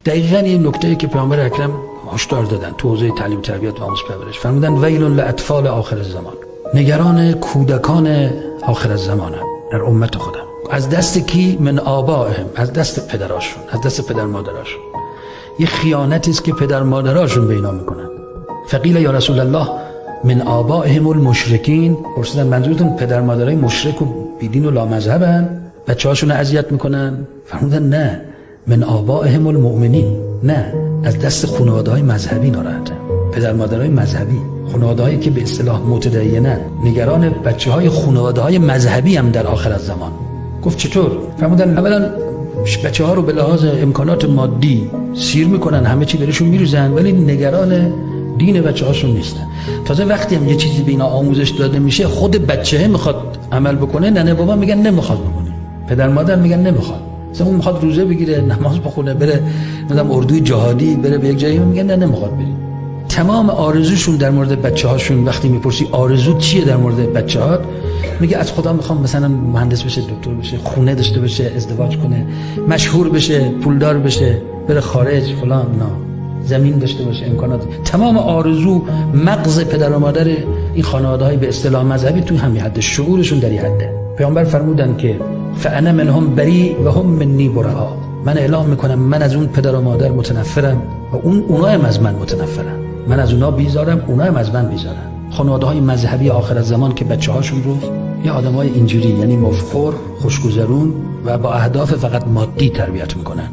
دقیقاً این نکته‌ای که پیامبر اکرم هشدار دادن تو حوزه تعلیم تربیت و آموزش پرورش، فرمودن ویل لاطفال آخر الزمان، نگران کودکان آخر الزمانم در امت خودم. از دست کی؟ من آبائهم، از دست پدراشون، از دست پدر مادراشون. یه خیانتی است که پدر مادراشون به اینا میکنن. فقیل یا رسول الله من آبائهم المشرکین، پرسیدن منظورتون پدر مادرای مشرک و بیدین و لامذهبن بچه‌هاشون رو اذیت میکنن؟ فرمودن نه، من آبائهم المؤمنین، نه، از دست خانواده‌های مذهبی ناراحتن. پدر مادرای مذهبی، خانواده‌هایی که به اصطلاح متدینن، نگران بچه‌های خانواده‌های مذهبی هم در آخر الزمان. گفت چطور؟ فرمودن اولا بچه‌ها رو به لحاظ امکانات مادی سیر میکنن، همه چی بهشون میریزن، ولی نگران دین بچه‌هاشون نیستن. تازه وقتی هم یه چیزی به اینا آموزش داده میشه، خود بچه میخواد عمل بکنه، ننه بابا میگن نمیخواد بکنه، پدر مادر میگن نمیخواد. مثلا اون میخواد روزه بگیره، نماز بخونه، بره مثلا اردوی جهادی، بره به یک جایی، میگن نه نمیخواد بریم. تمام آرزوشون در مورد بچه‌هاشون، وقتی میپرسی آرزو چیه در مورد بچه‌هات، میگه از خدا میخوام مثلا مهندس بشه، دکتر بشه، خونه داشته باشه، ازدواج کنه، مشهور بشه، پولدار بشه، بره خارج فلان، نه، زمین داشته باشه، امکانات. تمام آرزو مغز پدر و مادر این خانواده‌های به اصطلاح مذهبی توی همین حد، شعورشون در این حده. پیامبر فرمودن که فانا منهم بری و هم منی برآ، من اعلام میکنم من از اون پدر و مادر متنفرم و اونا هم از من متنفرن. من از اونا بیزارم، اونا هم از من بیزارن. خانواده‌های مذهبی آخر الزمان که بچه‌هاشون رو یه آدمای اینجوری، یعنی مفخر، خوشگذرون و با اهداف فقط مادی تربیت میکنن.